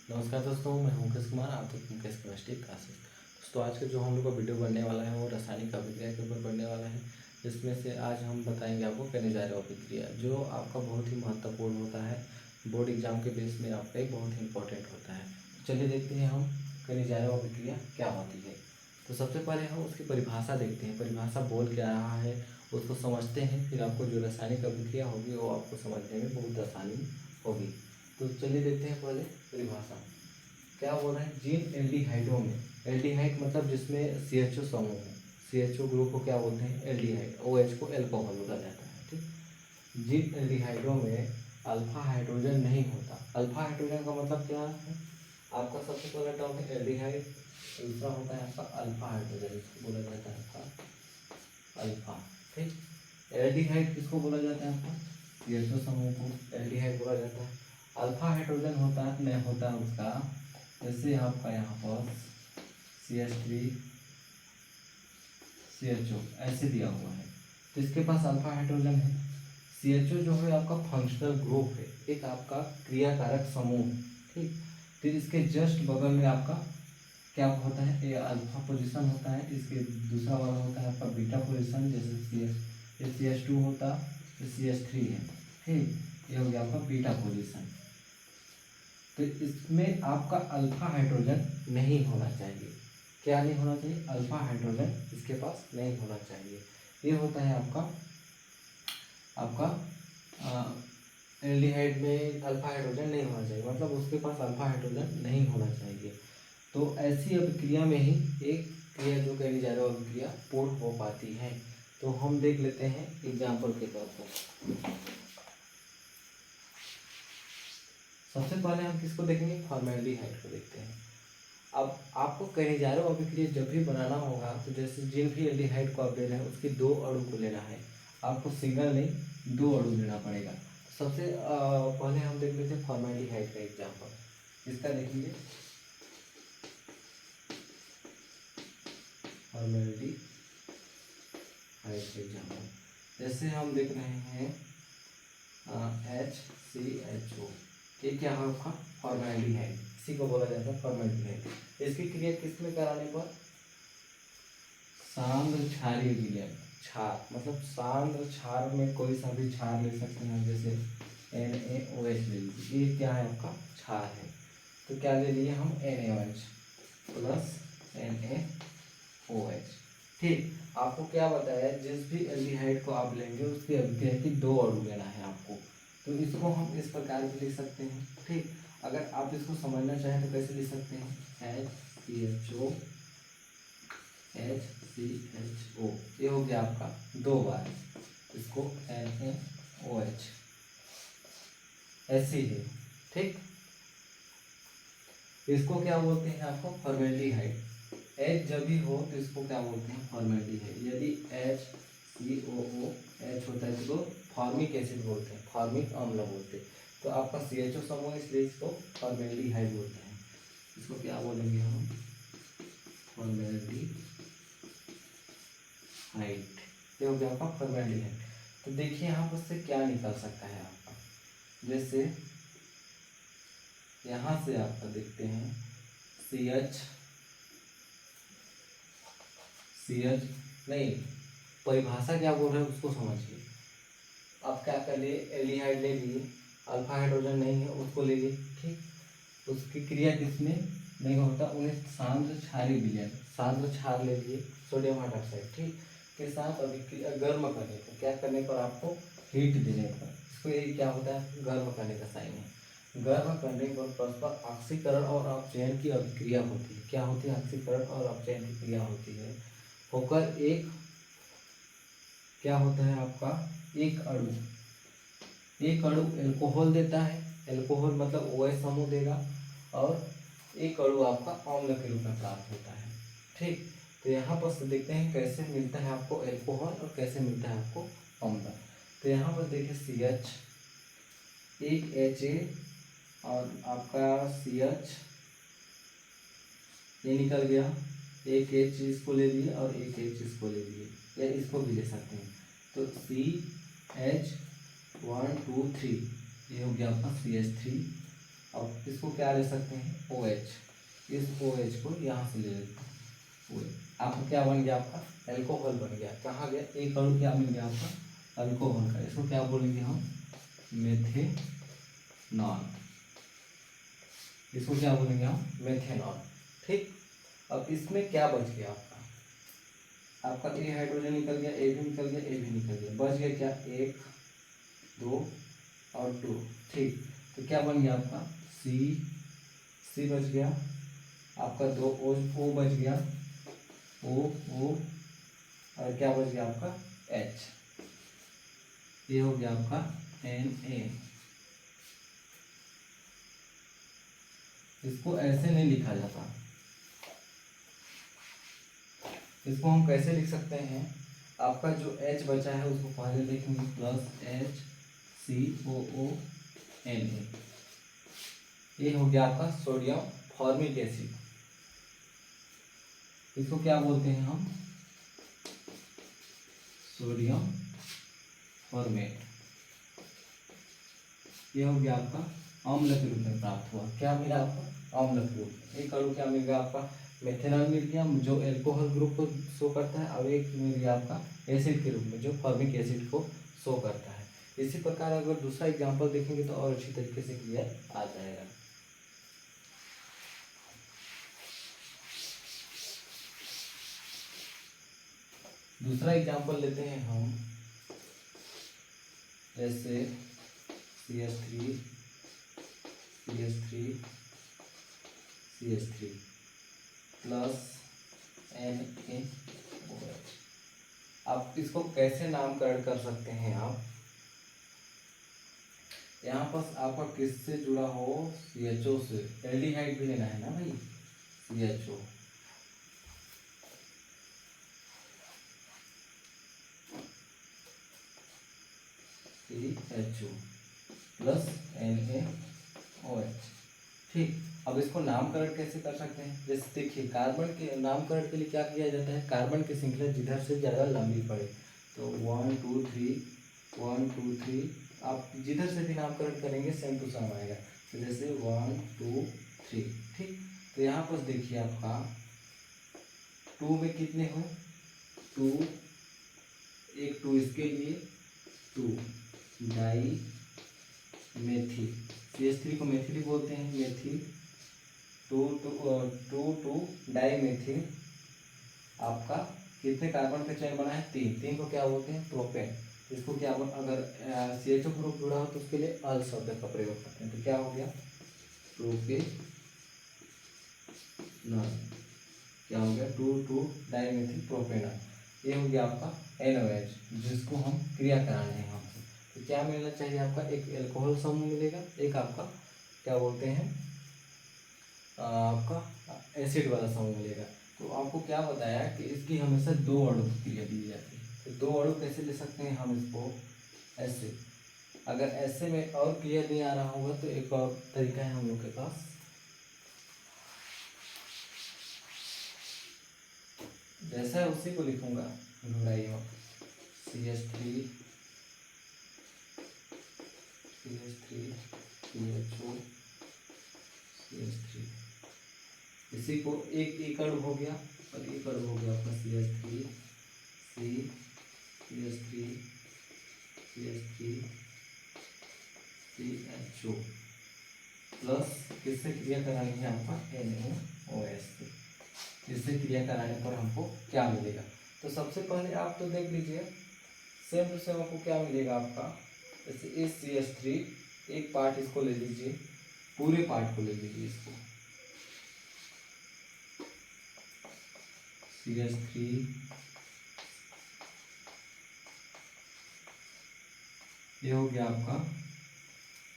नमस्कार दोस्तों, मैं हूं मुकेश कुमार। आप तक मुकेश केमिस्ट्री क्लासेस। दोस्तों, आज का जो हम लोग का वीडियो बनने वाला है वो रासायनिक अभिक्रिया के ऊपर बनने वाला है। जिसमें से आज हम बताएंगे आपको खनिजार्य अभिक्रिया, जो आपका बहुत ही महत्वपूर्ण होता है। बोर्ड एग्जाम के बेस में आपका एक बहुत ही इंपॉर्टेंट होता है। तो चलिए देखते हैं हम खनिजार्य अभिक्रिया क्या होती है। तो सबसे पहले हम उसकी परिभाषा देखते हैं, परिभाषा बोल क्या रहा है उसको समझते हैं। फिर आपको जो रासायनिक अभिक्रिया होगी वो आपको समझने में बहुत आसानी होगी। तो चलिए देखते हैं पहले परिभाषा क्या बोल रहे हैं। जीन एल्डिहाइडों में, एल्डिहाइड मतलब जिसमें CHO समूह है, CHO ग्रुप को क्या बोलते हैं, एल्डिहाइड। OH को एल्कोहल बोला जाता है। ठीक, जीन एल्डिहाइडों में अल्फा हाइड्रोजन नहीं होता। अल्फा हाइड्रोजन का मतलब क्या है, आपका सबसे पहला टर्म है एल्डिहाइड, दूसरा होता है आपका अल्फा हाइड्रोजन, इसको बोला जाता है आपका अल्फा। ठीक, एल्डिहाइड किसको बोला जाता है, आपका CHO समूह को एल्डिहाइड बोला जाता है। अल्फा हाइड्रोजन होता है नहीं होता है उसका, जैसे आपका यहाँ पर CH3 CHO ऐसे दिया हुआ है, तो इसके पास अल्फा हाइड्रोजन है। CHO जो है आपका फंक्शनल ग्रुप है, एक आपका क्रियाकारक समूह है। ठीक, फिर इसके जस्ट बगल में आपका क्या होता है, ये अल्फा पोजीशन होता है, इसके दूसरा वाला होता है आपका बीटा पोजीशन, जैसे CH2 होता, ये CH3 है। ठीक, ये हो गया आपका बीटा पोजीशन। तो इसमें आपका अल्फा हाइड्रोजन नहीं होना चाहिए। क्या नहीं होना चाहिए, अल्फा हाइड्रोजन इसके पास नहीं होना चाहिए। ये होता है आपका आपका एल्डिहाइड में अल्फा हाइड्रोजन नहीं होना चाहिए, मतलब उसके पास अल्फा हाइड्रोजन नहीं होना चाहिए। तो ऐसी अभिक्रिया में ही एक क्रिया जो कही जा रही है अभिक्रिया पूर्ण हो पाती है। तो हम देख लेते हैं एग्जाम्पल के तौर पर। सबसे पहले हम किसको देखेंगे, फॉर्मेल्डिहाइड को देखते हैं। अब आपको खनिजार्य अभिक्रिया जब भी बनाना होगा तो जैसे जिन भी एल्डिहाइड को आप ले रहे हैं उसके 2 अणु को लेना है। आपको सिंगल नहीं 2 अणु लेना पड़ेगा। सबसे पहले हम देख लेते हैं फॉर्मेल्डिहाइड का एग्जाम्पल। इसका देखिए फॉर्मेल्डिहाइड का एग्जाम्पल, जैसे हम देख रहे हैं HCHO, ये क्या है आपका फॉर्मेल्डिहाइड, इसी को बोला जाता है फॉर्मेल्डिहाइड। इसकी क्रिया किस में कराने पर, सांद्र क्षारीय विलयन, क्षार मतलब सांद्र क्षार में कोई सा भी क्षार ले सकते हैं, जैसे NaOH ले लीजिए, ये क्या है आपका क्षार है। तो क्या ले लिए हम NaOH प्लस NaOH। ठीक, आपको क्या बताया, जिस भी एल्डिहाइड को आप लेंगे उसकी अभिक्रिया की 2 अणु लेना है आपको। तो इसको हम इस प्रकार भी लिख सकते हैं। ठीक, अगर आप इसको समझना चाहें तो कैसे लिख सकते हैं, HCHO, ये हो गया आपका 2 बार, इसको NaOH ऐसे ही है। ठीक, इसको क्या बोलते हैं आपको फॉर्मेल्डिहाइड। H जब भी हो तो इसको क्या बोलते हैं, फॉर्मेल्डिहाइड। यदि HCOOH होता है तो फॉर्मिक एसिड बोलते हैं, फॉर्मिक अम्ल बोलते हैं। तो आपका CHO समूह इसलिए इसको फॉर्मेल्डिहाइड बोलते हैं। इसको क्या बोलेंगे हम, फॉर्मेल्डिहाइड। ये हो गया आपका फॉर्मेल्डिहाइड। तो देखिए यहाँ पर से क्या निकल सकता है आपका, जैसे यहाँ से आपका देखते हैं CH नहीं, परिभाषा क्या बोल रहे हैं उसको समझिए। आप क्या कर लिए, एल्डिहाइड ले लिए, अल्फा हाइड्रोजन नहीं है उसको ले लिए। ठीक, उसकी क्रिया किसमें नहीं होता, उन्हें सांद्र क्षारीय विलयन, सांद्र क्षार ले लिए सोडियम हाइड्रोक्साइड, ठीक, के साथ अभिक्रिया गर्म करने पर, क्या करने पर, आपको हीट देने पर, इसको ये क्या होता है, गर्म करने का साइन है। गर्म करने पर परस्पर ऑक्सीकरण और अपचयन की अभिक्रिया होती है। क्या होती है, ऑक्सीकरण और अपचयन की क्रिया होती है, होकर एक क्या होता है आपका, एक अणु एल्कोहल देता है। एल्कोहल मतलब OH समूह देगा, और एक अणु आपका अम्ल के रूप में प्राप्त होता है। ठीक, तो यहाँ पर से देखते हैं कैसे मिलता है आपको एल्कोहल और कैसे मिलता है आपको अम्ल। तो यहाँ पर देखिए CH, एक Ha और आपका CH ये निकल गया, एक H इसको ले लिए और एक H इसको ले लिए, या इसको भी ले सकते हैं। तो CH1 2 3, ये हो गया आपका CH3, अब इसको क्या ले सकते हैं, OH, इस OH को यहाँ से ले लेते हैं, आपको क्या बन गया, आपका एल्कोहल बन गया। कहाँ गया, एक अणु क्या मिल गया आपका, अल्कोहल का। इसको क्या बोलेंगे हम, मेथेनॉल। इसको क्या बोलेंगे हम, मेथेनॉल। ठीक, अब इसमें क्या बच गया आपका ए हाइड्रोजन निकल गया, ए भी निकल गया, ए भी निकल गया, बच गया क्या, 1 2 और 2। ठीक, तो क्या बन गया आपका, सी बच गया आपका, 2 O बच गया, O और क्या बच गया आपका, H। ये हो गया आपका Na। इसको ऐसे नहीं लिखा जाता, इसको हम कैसे लिख सकते हैं, आपका जो H बचा है उसको पहले लिखेंगे +HCOONA। ये हो गया आपका सोडियम फॉर्मिक एसिड। इसको क्या बोलते हैं हम, सोडियम फॉर्मेट। ये हो गया आपका अम्ल के रूप में प्राप्त हुआ। क्या मिला आपका, अम्ल के रूप में। एक अणु क्या मिल गया आपका, मेथेनॉल मिल गया जो एल्कोहल ग्रुप को शो करता है, और एक मिल गया आपका एसिड के रूप में जो फॉर्मिक एसिड को शो करता है। इसी प्रकार अगर दूसरा एग्जांपल देखेंगे तो और अच्छी तरीके से क्लियर आ जाएगा। दूसरा एग्जांपल लेते हैं हम, जैसे CH3 प्लस NaOH। आप इसको कैसे नामकरण कर सकते हैं, आप यहाँ पर आपका किससे जुड़ा हो, CHO से। एल्डिहाइड भी लेना है ना भाई, CHO प्लस NaOH। ठीक, अब इसको नामकरण कैसे कर सकते हैं, जैसे देखिए कार्बन के नामकरण के लिए क्या किया जाता है, कार्बन की श्रृंखला जिधर से ज़्यादा लंबी पड़े, तो 1 2 3 आप जिधर से भी नामकरण करेंगे सेम टू सेम आएगा। तो जैसे 1 2 3। ठीक, तो यहाँ पर देखिए आपका 2 में कितने हो, 2, एक 2 इसके लिए, 2 डाई मेथिल, CH3 को मेथिल बोलते हैं, मेथिल 2 डाई मेथिल। आपका कितने कार्बन का चयन बना है, 3 को क्या बोलते हैं, प्रोपेन। इसको क्या अगर CHO ग्रुप जुड़ा हो तो उसके लिए अल शब्द का प्रयोग करते हैं, तो क्या हो गया, प्रोपेनॉल। क्या हो गया, 2 डाई मेथिल प्रोपेनॉल। ये हो गया आपका NaOH, जिसको हम क्रिया कराने हैं हमसे। तो क्या मिलना चाहिए आपका, एक एल्कोहल समूह मिलेगा, एक आपका क्या बोलते हैं, आपका एसिड वाला समूह मिलेगा। तो आपको क्या बताया कि इसकी हमेशा 2 अणु की क्रिया दी जाती है। तो 2 अणु कैसे ले सकते हैं हम इसको, ऐसे। अगर ऐसे में और क्लियर नहीं आ रहा होगा तो एक और तरीका है हम लोग के पास, जैसा है उसी को लिखूंगा, घबराइए। CH3 CHO CH3, इसी को एक अणु हो गया, और एक अणु हो गया आपका CH3 CHO प्लस किससे क्रिया करानी है आपका, NaOH से। इससे क्रिया कराने पर हमको क्या मिलेगा, तो सबसे पहले आप तो देख लीजिए, सेम टू सेम आपको क्या मिलेगा आपका, जैसे इस CH3 एक पार्ट इसको ले लीजिए, पूरे पार्ट को ले लीजिए इसको, CH3 ये हो गया आपका,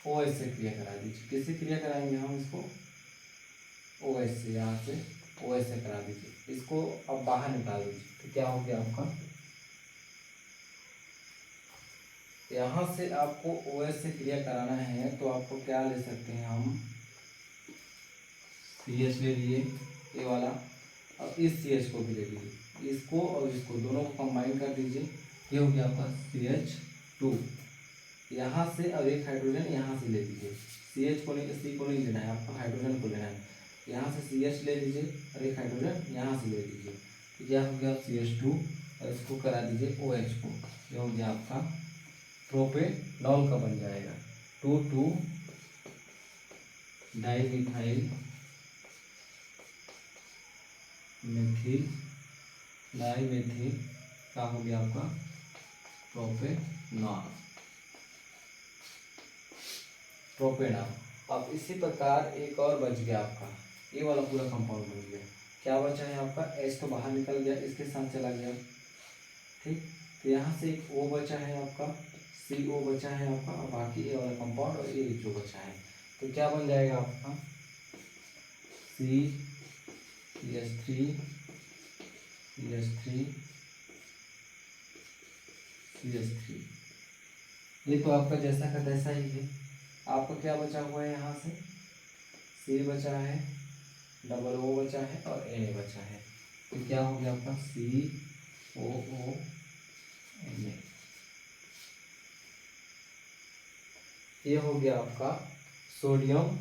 OH से क्रिया करा दीजिए। किससे क्रिया कराएंगे हम इसको, OH से, यहाँ से OH से करा दीजिए। इसको अब बाहर निकाल दीजिए, तो क्या हो गया आपका, यहाँ से आपको OH से क्रिया कराना है तो आपको क्या ले सकते हैं हम, CH ले लिए ये वाला, अब इस CH को भी ले लीजिए, इसको और इसको दोनों को कंबाइन कर दीजिए, ये हो गया आपका CH2। यहाँ से अब एक हाइड्रोजन यहाँ से ले लीजिए, CH को नहीं, C को नहीं लेना है, आपको हाइड्रोजन को लेना है। यहाँ से CH ले लीजिए और एक हाइड्रोजन यहाँ से ले लीजिए, तो क्या हो गया CH2 और इसको करा दीजिए OH को, ये हो गया आपका प्रोपेनॉल का बन जाएगा। 2 डाइमिथाइल मेथिल डाइमेथिल का हो गया आपका प्रोपेनॉल। अब इसी प्रकार एक और बच गया आपका, ये वाला पूरा कंपाउंड बन गया। क्या बचा है आपका, H तो बाहर निकल गया, इसके साथ चला गया, ठीक। तो यहाँ से एक O बचा है आपका, CO बचा है आपका, और बाकी ये वाला कंपाउंड और ये जो बचा है, तो क्या बन जाएगा आपका CH3 ये तो आपका जैसा का तैसा ही है। आपका क्या बचा हुआ है, यहाँ से C बचा है, डबल O बचा है और Na बचा है, तो क्या हो गया आपका COONA। ये हो गया आपका सोडियम।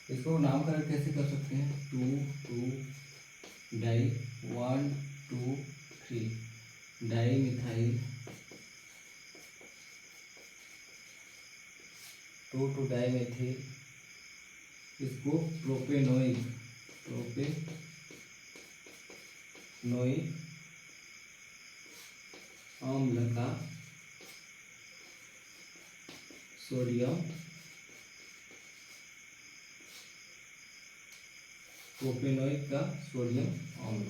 इसको नामकरण कैसे कर सकते हैं, 2 डाई 1 2 3 डाई मिथाइल 2 डाइमेथिल, इसको प्रोपेनोइक अम्ल का सोडियम प्रोपेनोइक का सोडियम अम्ल,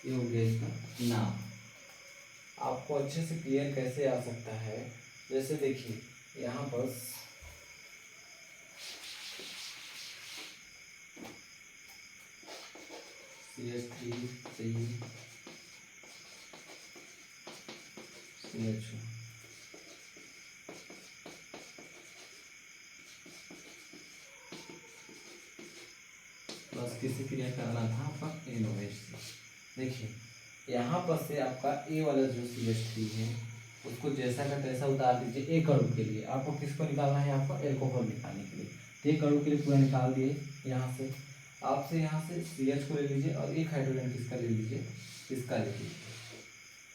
ये हो गया इसका नाम। आपको अच्छे से क्लियर कैसे आ सकता है, जैसे देखिए यहाँ पर CH3 CHO, बस किसी क्रिया करना था आपका NOH से। देखिए यहाँ पर से आपका ए वाला जो CH3 है उसको जैसा का तैसा उतार दीजिए एक अणु के लिए। आपको किसको निकालना है, आपको एल्कोहल निकालने के लिए, तो एक अणु के लिए पूरा निकाल दिए। यहाँ से आपसे यहाँ से CH को ले लीजिए और एक हाइड्रोजन किसका ले लीजिए, इसका ले लीजिए,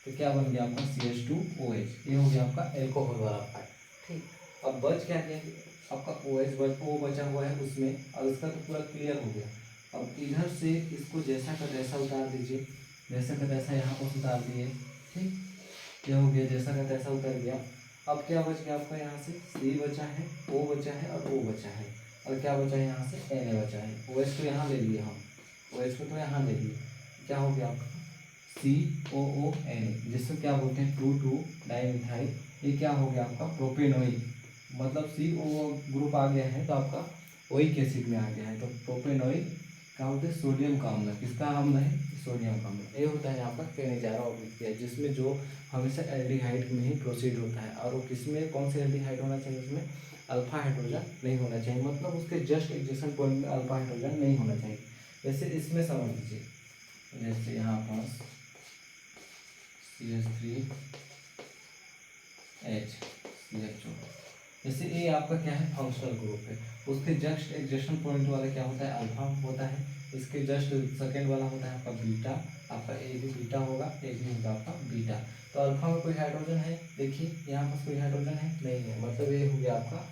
तो क्या बन गया आपका CH2OH, ये हो गया आपका एल्कोहल वाला पार्ट, ठीक। अब बच क्या गया, आपका O बचा हुआ है उसमें, और उसका तो पूरा क्लियर हो गया। अब इधर से इसको जैसा का तैसा उतार दीजिए, जैसा का तैसा यहाँ पर उतार दिए, ठीक। क्या हो गया, जैसा का तैसा उतर गया। अब क्या बच गया आपका, यहाँ से C बचा है, O बचा है और O बचा है, और क्या बचा है यहाँ से Na बचा है। OH तो यहाँ ले लिए हम, OH को तो यहाँ ले लिए, क्या हो गया आपका COONA, जिसको क्या बोलते हैं 2 डाइमिथाइल, ये क्या हो गया आपका प्रोपेनोइक, मतलब CO ग्रुप आ गया है तो आपका ओइक एसिड में आ गया है, तो प्रोपेनोइक क्या होता है सोडियम का अम्ल, किसका अम्ल है, सोडियम का अम्ल। ये होता है आपका केनेजारा अभिक्रिया, जिसमें जो हमेशा एल्डिहाइड में ही प्रोसीड होता है, और वो किसमें कौन से एल्डिहाइड होना चाहिए, उसमें अल्फा हाइड्रोजन नहीं होना चाहिए, मतलब उसके जस्ट एडजेसेंट पॉइंट में अल्फा हाइड्रोजन नहीं होना चाहिए। जैसे इसमें समझ लीजिए, जैसे यहाँ पास CH3HCHO, जैसे ये आपका क्या है फंक्शनल ग्रुप है, उसके जस्ट एडजेसेंट पॉइंट वाला क्या होता है अल्फा होता है, इसके जस्ट सेकेंड वाला होता है आपका बीटा, आपका ए भी बीटा होगा, ए भी होगा आपका बीटा। तो अल्फा में कोई हाइड्रोजन है, देखिए यहाँ पर कोई हाइड्रोजन है नहीं है, मतलब ये हो गया आपका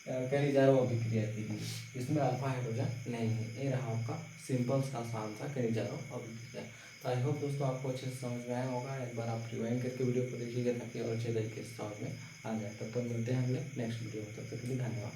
केनिजारो अभिक्रिया के लिए, इसमें अल्फा हाइड्रोजन नहीं है। ये रहा आपका सिंपल सा आसान सा केनिजारो अभिक्रिया। तो आई होप दोस्तों आपको अच्छे से समझ में आया होगा। एक बार आप रिवाइंड करके वीडियो को देखिएगा ताकि और अच्छे तरीके से समझ में आ जाए। तब तक मिलते हैं अगले नेक्स्ट वीडियो में, तब तक के लिए धन्यवाद।